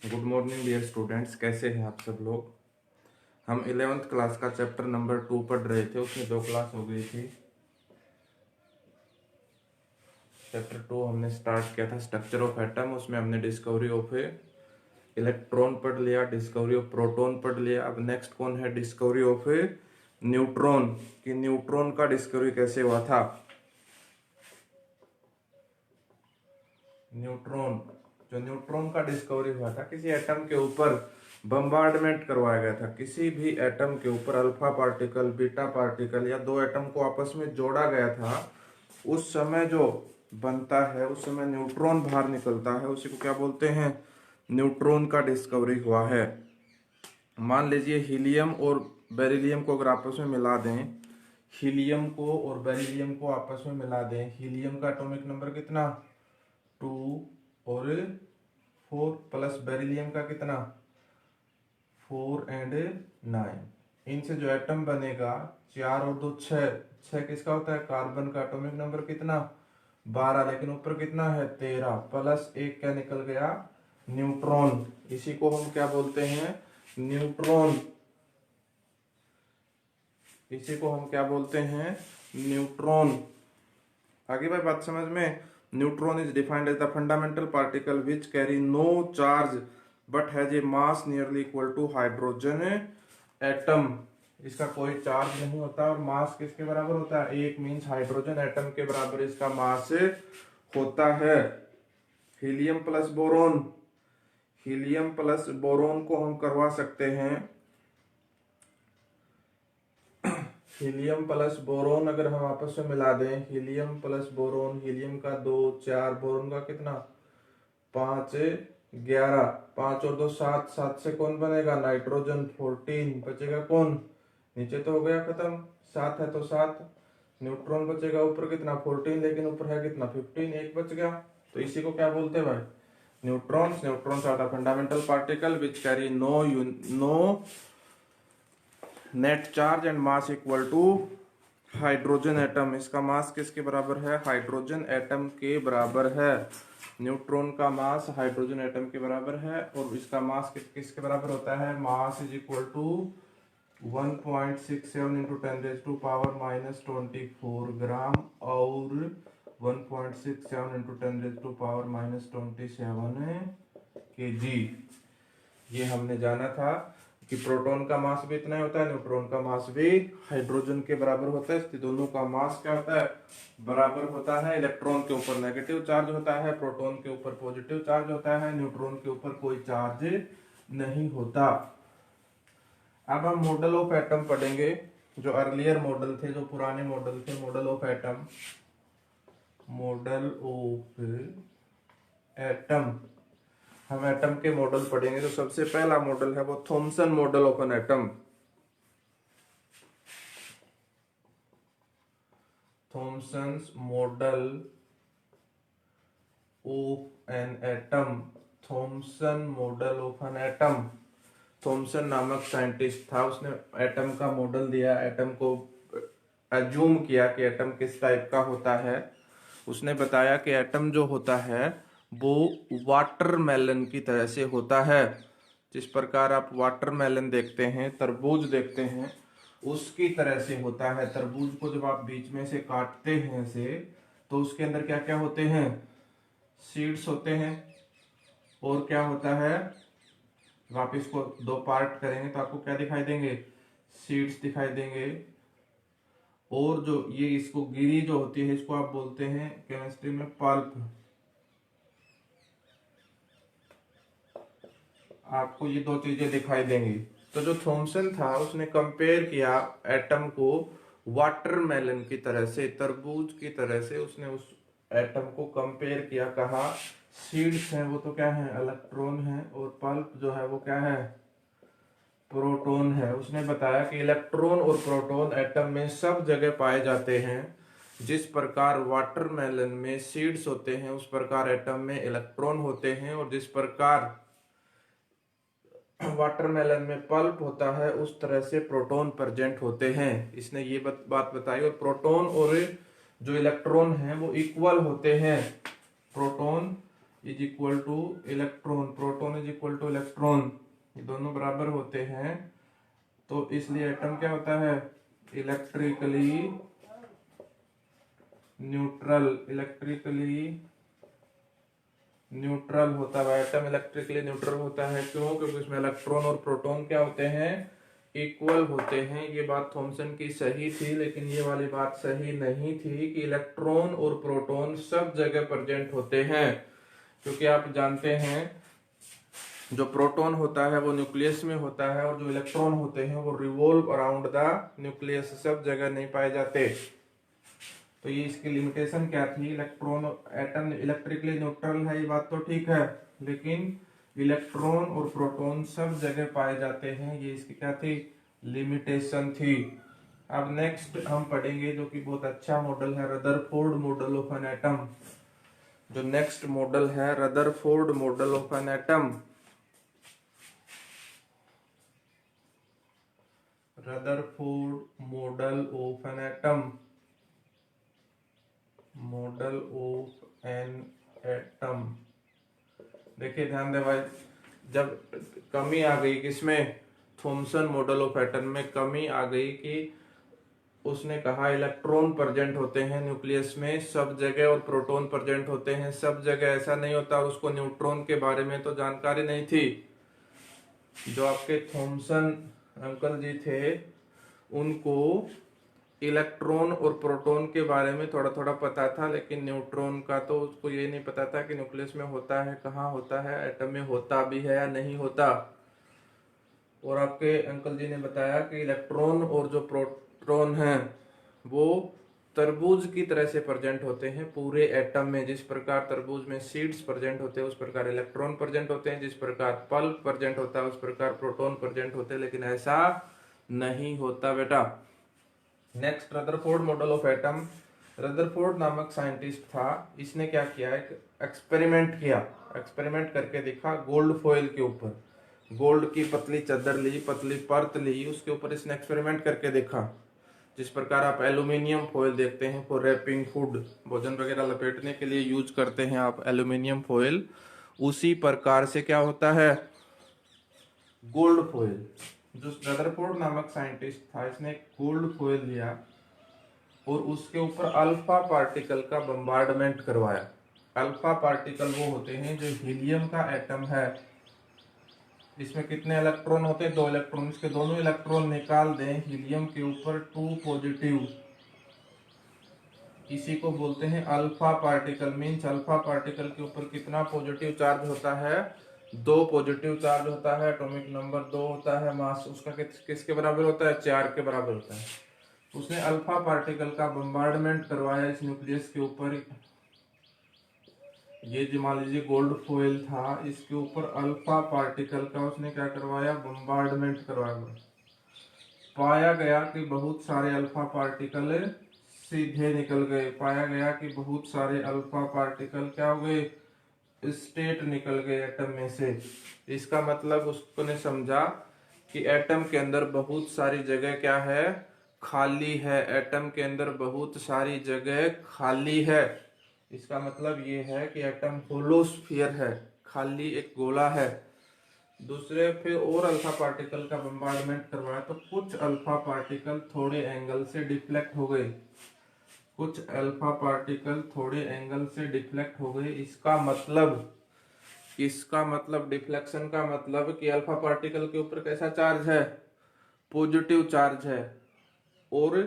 Good morning dear students, कैसे हैं आप सब लोग। हम 11th क्लास का चैप्टर नंबर 2 पढ़ रहे थे। उसमें 2 क्लास हो गई थी। चैप्टर 2 हमने स्टार्ट किया था स्ट्रक्चर ऑफ एटम। उसमें हमने डिस्कवरी ऑफ इलेक्ट्रॉन पढ़ लिया, डिस्कवरी ऑफ प्रोटॉन पढ़ लिया। अब नेक्स्ट कौन है, डिस्कवरी ऑफ न्यूट्रॉन। कि न्यूट्रॉन का डिस्कवरी कैसे हुआ था। न्यूट्रॉन का डिस्कवरी हुआ था, किसी एटम के ऊपर बम्बार्डमेंट करवाया गया था। किसी भी एटम के ऊपर अल्फा पार्टिकल, बीटा पार्टिकल या दो एटम को आपस में जोड़ा गया था। उस समय जो बनता है, उस समय न्यूट्रॉन बाहर निकलता है, उसी को क्या बोलते हैं, न्यूट्रॉन का डिस्कवरी हुआ है। मान लीजिए हीलियम और बेरिलियम को अगर आपस में मिला दें, हीलियम को और बेरिलियम को आपस में मिला दें, हीलियम का एटॉमिक नंबर कितना 2 और 4 प्लस बेरिलियम का कितना 4 एंड 9। इनसे जो एटम बनेगा 4 और 2 6, 6 किसका होता है, कार्बन का एटॉमिक नंबर कितना 12, लेकिन ऊपर कितना है 13, प्लस 1 क्या निकल गया न्यूट्रॉन। इसी को हम क्या बोलते हैं, न्यूट्रॉन। इसी को हम क्या बोलते हैं, न्यूट्रॉन। आगे भाई बात समझ में। Neutron is defined as the fundamental particle which carry no charge but has a mass nearly equal to hydrogen atom. इसका कोई चार्ज नहीं होता और मास किसके बराबर होता है, 1 मीन्स हाइड्रोजन एटम के बराबर इसका मास होता है। Helium plus boron, helium plus boron को हम करवा सकते हैं। हीलियम प्लस बोरोन अगर हम आपस में मिला दें, हीलियम प्लस बोरोन, हीलियम का 2 4, बोरोन का कितना 5 11, 5 और 2 7, 7 से कौन बनेगा नाइट्रोजन 14, बचेगा कौन, नीचे तो हो गया खत्म, 7 है तो 7, न्यूट्रॉन बचेगा ऊपर कितना 14, लेकिन ऊपर है कितना 15, एक बच गया। तो इसी को क्या बोलते हैं भाई, neutrons. Neutrons are the fundamental particle which carry no net charge and mass equal to hydrogen atom. इसका मास किसके बराबर है, हाइड्रोजन एटम के बराबर है। न्यूट्रॉन का मास हाइड्रोजन एटम के बराबर है और इसका मास किसके बराबर होता है, mass is equal to 1.67 into 10⁻⁻24 gram और 1.67 इंटू 10⁻⁻27 kg। ये हमने जाना था कि प्रोटॉन का मास भी इतना ही होता है, न्यूट्रॉन का मास भी हाइड्रोजन के बराबर होता है। इसलिए दोनों का मास क्या होता है, बराबर होता है। इलेक्ट्रॉन के ऊपर नेगेटिव चार्ज होता है, प्रोटॉन के ऊपर पॉजिटिव चार्ज होता है, न्यूट्रॉन के ऊपर कोई चार्ज नहीं होता। अब हम मॉडल ऑफ एटम पढ़ेंगे। जो अर्लियर मॉडल थे, जो पुराने मॉडल थे, model of atom, model of atom. हम एटम के मॉडल पढ़ेंगे। तो सबसे पहला मॉडल है वो Thomson model of an atom. Thomson's model of an atom, Thomson model of an atom. Thomson नामक साइंटिस्ट था, उसने एटम का मॉडल दिया, एटम को एज्यूम किया कि एटम किस टाइप का होता है। उसने बताया कि एटम जो होता है वो वाटरमेलन की तरह से होता है। जिस प्रकार आप वाटरमेलन देखते हैं, तरबूज देखते हैं, उसकी तरह से होता है। तरबूज को जब आप बीच में से काटते हैं से, तो उसके अंदर क्या क्या होते हैं, सीड्स होते हैं। और क्या होता है, आप इसको 2 पार्ट करेंगे तो आपको क्या दिखाई देंगे, सीड्स दिखाई देंगे। और जो ये इसको गिरी जो होती है, इसको आप बोलते हैं केमिस्ट्री में पल्प। आपको ये 2 चीजें दिखाई देंगी। तो जो थॉमसन था उसने कंपेयर किया एटम को वाटरमेलन की तरह से, तरबूज की तरह से। उसने उस एटम को कंपेयर किया, कहा सीड्स हैं वो तो क्या है, इलेक्ट्रॉन है, और पल्प जो है वो क्या है, प्रोटॉन है। उसने बताया कि इलेक्ट्रॉन और प्रोटॉन एटम में सब जगह पाए जाते हैं। जिस प्रकार वाटरमेलन में सीड्स होते हैं, उस प्रकार एटम में इलेक्ट्रॉन होते हैं। और जिस प्रकार वाटरमेलन में पल्प होता है, उस तरह से प्रोटॉन प्रेजेंट होते हैं। इसने ये बात बताई। और प्रोटॉन और जो इलेक्ट्रॉन है वो इक्वल होते हैं। Proton is equal two electron, proton is equal two electron, ये दोनों बराबर होते हैं, तो इसलिए एटम क्या होता है, इलेक्ट्रिकली न्यूट्रल, इलेक्ट्रिकली न्यूट्रल होता है। एटम इलेक्ट्रिकली न्यूट्रल होता है, क्यों? क्योंकि उसमें इलेक्ट्रॉन और प्रोटॉन क्या होते हैं, इक्वल होते हैं। ये बात थॉमसन की सही थी, लेकिन ये वाली बात सही नहीं थी कि इलेक्ट्रॉन और प्रोटॉन सब जगह प्रेजेंट होते हैं, क्योंकि आप जानते हैं जो प्रोटॉन होता है वो न्यूक्लियस में होता है, और जो इलेक्ट्रॉन होते हैं वो रिवॉल्व अराउंड द न्यूक्लियस, सब जगह नहीं पाए जाते। तो ये इसकी लिमिटेशन क्या थी, इलेक्ट्रॉन एटम इलेक्ट्रिकली न्यूट्रल है, ये बात तो ठीक है, लेकिन इलेक्ट्रॉन और प्रोटॉन सब जगह पाए जाते हैं, ये इसकी क्या थी, लिमिटेशन थी। अब नेक्स्ट हम पढ़ेंगे जो कि बहुत अच्छा मॉडल है, Rutherford model of an atom. जो नेक्स्ट मॉडल है Rutherford model of an atom, Rutherford model of an atom, model of an atom. देखिए ध्यान दे भाई, जब कमी आ गई किसमें, थॉमसन मॉडल ऑफ एटम में कमी आ गई कि उसने कहा इलेक्ट्रॉन प्रेजेंट होते हैं न्यूक्लियस में सब जगह और प्रोटॉन प्रेजेंट होते हैं सब जगह, ऐसा नहीं होता। उसको न्यूट्रॉन के बारे में तो जानकारी नहीं थी। जो आपके थॉमसन अंकल जी थे उनको इलेक्ट्रॉन और प्रोटॉन के बारे में थोड़ा थोड़ा पता था, लेकिन न्यूट्रॉन का तो उसको ये नहीं पता था कि न्यूक्लियस में होता है, कहाँ होता है, एटम में होता भी है या नहीं होता। और आपके अंकल जी ने बताया कि इलेक्ट्रॉन और जो प्रोटॉन है वो तरबूज की तरह से प्रेजेंट होते हैं पूरे एटम में। जिस प्रकार तरबूज में सीड्स प्रेजेंट होते हैं उस प्रकार इलेक्ट्रॉन प्रेजेंट होते हैं, जिस प्रकार पल्प प्रेजेंट होता है उस प्रकार प्रोटॉन प्रेजेंट होते हैं, लेकिन ऐसा नहीं होता बेटा। Next Rutherford model of atom. Rutherford नामक साइंटिस्ट था, इसने क्या किया, एक एक्सपेरिमेंट किया, एक्सपेरिमेंट करके देखा गोल्ड फॉइल के ऊपर। गोल्ड की पतली चादर ली, पतली परत ली, उसके ऊपर इसने एक्सपेरिमेंट करके देखा। जिस प्रकार आप एल्यूमिनियम फॉइल देखते हैं फॉर रैपिंग फूड, भोजन वगैरह लपेटने के लिए यूज करते हैं आप एल्यूमिनियम फॉइल, उसी प्रकार से क्या होता है गोल्ड फॉइल। जो रदरफोर्ड नामक साइंटिस्ट था इसने एक गोल्ड फॉइल लिया और उसके ऊपर अल्फा पार्टिकल का बम्बार्डमेंट करवाया। अल्फा पार्टिकल वो होते हैं जो हीलियम का एटम है, इसमें कितने इलेक्ट्रॉन होते हैं, 2 इलेक्ट्रॉन, इसके दोनों इलेक्ट्रॉन निकाल दें हीलियम के ऊपर 2 पॉजिटिव, इसी को बोलते हैं alpha particle. Means alpha particle के ऊपर कितना पॉजिटिव चार्ज होता है, 2 पॉजिटिव चार्ज होता है, एटॉमिक नंबर 2 होता है, मास उसका किसके बराबर होता है, 4 के बराबर होता है। उसने अल्फा पार्टिकल का बम्बार्डमेंट करवाया इस न्यूक्लियस के ऊपर। ये जो मान लीजिए गोल्ड फॉइल था, इसके ऊपर अल्फा पार्टिकल का उसने क्या करवाया, बम्बार्डमेंट करवाया। पाया गया कि बहुत सारे अल्फा पार्टिकल सीधे निकल गए, पाया गया कि बहुत सारे अल्फा पार्टिकल क्या हो गए, स्टेट निकल गए एटम में से। इसका मतलब उसने समझा कि एटम के अंदर बहुत सारी जगह क्या है, खाली है, एटम के अंदर बहुत सारी जगह खाली है। इसका मतलब ये है कि एटम होलोस्फीयर है, खाली एक गोला है। दूसरे फिर और अल्फा पार्टिकल का बम्बार्डमेंट करवाया तो कुछ अल्फा पार्टिकल थोड़े एंगल से डिफ्लेक्ट हो गए, कुछ अल्फा पार्टिकल थोड़े एंगल से डिफ्लेक्ट हो गए। इसका मतलब डिफ्लेक्शन का मतलब कि अल्फा पार्टिकल के ऊपर कैसा चार्ज है, पॉजिटिव चार्ज है। और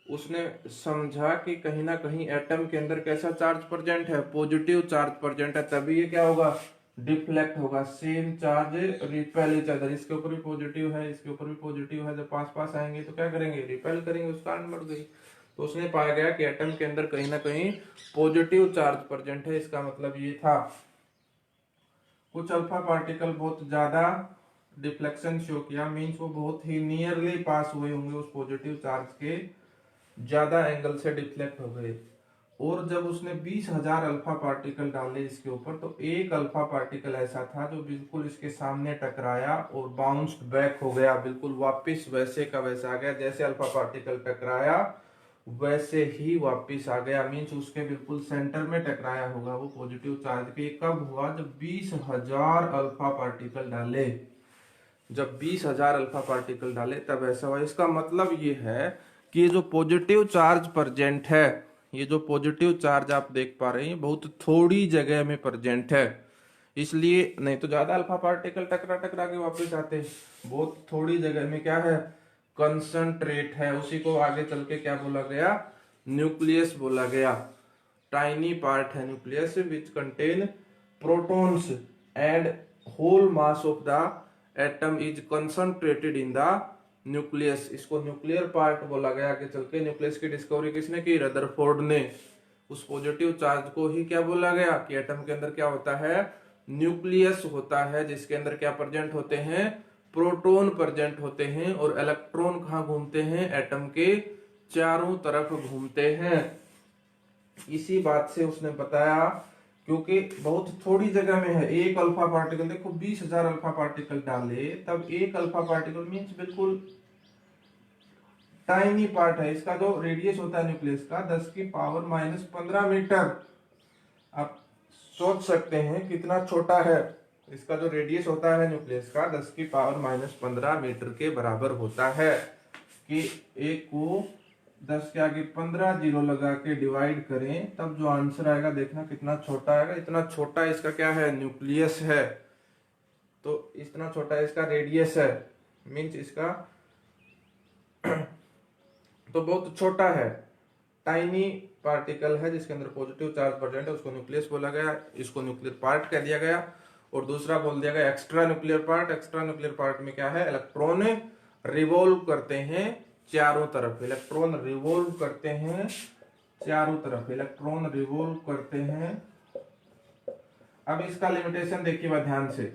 उसने समझा कि कहीं ना कहीं एटम के अंदर कैसा चार्ज प्रेजेंट है, पॉजिटिव चार्ज प्रेजेंट है, तभी ये क्या होगा, डिफ्लेक्ट होगा। Same charge repel each other, इसके ऊपर भी पॉजिटिव है, इसके ऊपर भी पॉजिटिव है, जब पास पास आएंगे तो क्या करेंगे, रिपेल करेंगे, उस कारण बढ़ गई। तो उसने पाया गया कि एटम के अंदर कहीं ना कहीं पॉजिटिव चार्ज प्रेजेंट है। इसका मतलब ये था कुछ अल्फा पार्टिकल बहुत ज्यादा डिफ्लेक्शन शो किया, मीन्स वो बहुत ही नियरली पास हुए होंगे उस पॉजिटिव चार्ज के, ज्यादा एंगल से डिफ्लेक्ट हो गए। और जब उसने 20,000 अल्फा पार्टिकल डाले इसके ऊपर, तो एक अल्फा पार्टिकल ऐसा था जो बिल्कुल इसके सामने टकराया और बाउंस्ड बैक हो गया, बिल्कुल वापस वैसे का वैसा आ गया, जैसे अल्फा पार्टिकल टकराया वैसे ही वापस आ गया, मीन्स उसके बिल्कुल सेंटर में टकराया होगा वो पॉजिटिव चार्ज के। कब हुआ? जब 20,000 अल्फा पार्टिकल डाले, जब 20,000 अल्फा पार्टिकल डाले तब ऐसा हुआ। इसका मतलब ये है कि ये जो पॉजिटिव चार्ज प्रेजेंट है, ये जो पॉजिटिव चार्ज आप देख पा रहे हैं बहुत थोड़ी जगह में प्रेजेंट है, इसलिए नहीं तो ज्यादा अल्फा पार्टिकल टकरा टकरा के वापस आते। बहुत थोड़ी जगह में क्या है? कंसंट्रेट है। उसी को आगे चल के क्या बोला गया? न्यूक्लियस बोला गया। टाइनी पार्ट है nucleus which contain protons and whole mass of the atom is concentrated in the nucleus. इसको न्यूक्लियर पार्ट बोला गया। आगे चल के न्यूक्लियस की डिस्कवरी किसने की? रदरफोर्ड ने। उस पॉजिटिव चार्ज को ही क्या बोला गया कि एटम के अंदर क्या होता है? न्यूक्लियस होता है, जिसके अंदर क्या प्रेजेंट होते हैं? प्रोटॉन प्रेजेंट होते हैं। और इलेक्ट्रॉन कहाँ घूमते हैं? एटम के चारों तरफ घूमते हैं। इसी बात से उसने बताया, क्योंकि बहुत थोड़ी जगह में है। एक अल्फा पार्टिकल, देखो 20,000 अल्फा पार्टिकल डाले तब एक अल्फा पार्टिकल मीन्स बिल्कुल टाइनी पार्ट है। इसका जो रेडियस होता है न्यूक्लियस का 10⁻⁻15 मीटर। आप सोच सकते हैं कितना छोटा है। इसका जो रेडियस होता है न्यूक्लियस का 10⁻⁻15 मीटर के बराबर होता है। कि एक को 10 के आगे 15 जीरो लगा के डिवाइड करें तब जो आंसर आएगा देखना कितना छोटा आएगा। इतना छोटा इसका क्या है? न्यूक्लियस है। तो इतना छोटा इसका रेडियस है, मीन्स इसका तो बहुत छोटा है, टाइनी पार्टिकल है जिसके अंदर पॉजिटिव चार्ज प्रेजेंट है। उसको न्यूक्लियस बोला गया, इसको न्यूक्लियर पार्ट कह दिया गया। और दूसरा बोल दिया गया extra nuclear part. Extra nuclear part में क्या है? इलेक्ट्रॉन रिवॉल्व करते हैं चारों तरफ। इलेक्ट्रॉन रिवॉल्व करते हैं चारों तरफ, इलेक्ट्रॉन रिवॉल्व करते हैं। अब इसका लिमिटेशन देखिए ध्यान से,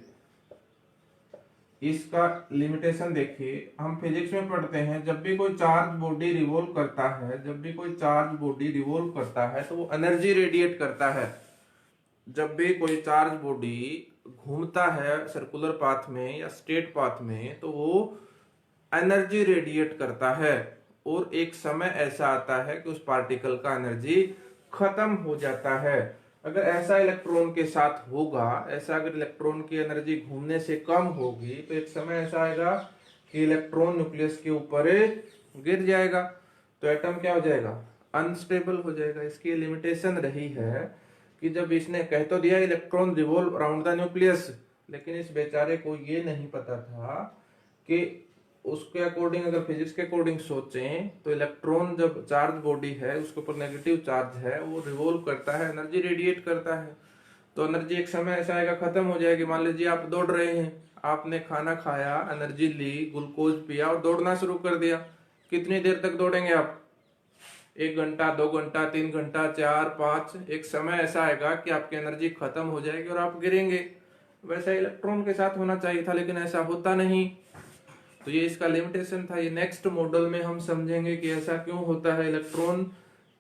इसका लिमिटेशन देखिए। हम फिजिक्स में पढ़ते हैं जब भी कोई चार्ज बॉडी रिवॉल्व करता है, जब भी कोई चार्ज बॉडी रिवॉल्व करता है तो वो एनर्जी रेडिएट करता है। जब भी कोई चार्ज बॉडी घूमता है सर्कुलर पाथ में या स्ट्रेट पाथ में तो वो एनर्जी रेडिएट करता है। और एक समय ऐसा आता है कि उस पार्टिकल का एनर्जी खत्म हो जाता है। अगर ऐसा इलेक्ट्रॉन के साथ होगा, ऐसा अगर इलेक्ट्रॉन की एनर्जी घूमने से कम होगी तो एक समय ऐसा आएगा कि इलेक्ट्रॉन न्यूक्लियस के ऊपर गिर जाएगा, तो एटम क्या हो जाएगा? अनस्टेबल हो जाएगा। इसकी लिमिटेशन रही है कि जब इसने कह तो दिया electron revolve around the nucleus, लेकिन इस बेचारे को ये नहीं पता था कि उसके अकॉर्डिंग, अगर फिजिक्स के अकॉर्डिंग सोचें तो इलेक्ट्रॉन जब चार्ज बॉडी है उसके ऊपर नेगेटिव चार्ज है, वो रिवॉल्व करता है, एनर्जी रेडिएट करता है। तो एनर्जी एक समय ऐसा आएगा खत्म हो जाएगी। मान लीजिए आप दौड़ रहे हैं, आपने खाना खाया, एनर्जी ली, ग्लूकोज पिया और दौड़ना शुरू कर दिया। कितनी देर तक दौड़ेंगे आप? 1 घंटा, 2 घंटा, 3 घंटा, 4, 5। एक समय ऐसा आएगा कि आपकी एनर्जी खत्म हो जाएगी और आप गिरेंगे। वैसा इलेक्ट्रॉन के साथ होना चाहिए था, लेकिन ऐसा होता नहीं। तो ये इसका लिमिटेशन था। ये नेक्स्ट मॉडल में हम समझेंगे कि ऐसा क्यों होता है, इलेक्ट्रॉन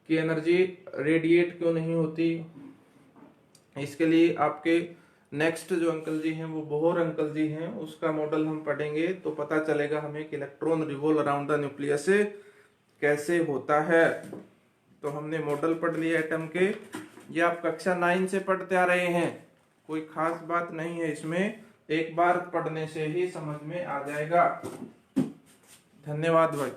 की एनर्जी रेडिएट क्यों नहीं होती। इसके लिए आपके नेक्स्ट जो अंकल जी हैं वो बोहर अंकल जी हैं, उसका मॉडल हम पढ़ेंगे तो पता चलेगा हमें कि electron revolve around the nucleus कैसे होता है। तो हमने मॉडल पढ़ लिया एटम के। ये आप कक्षा 9 से पढ़ते आ रहे हैं, कोई खास बात नहीं है इसमें, एक बार पढ़ने से ही समझ में आ जाएगा। धन्यवाद भाई।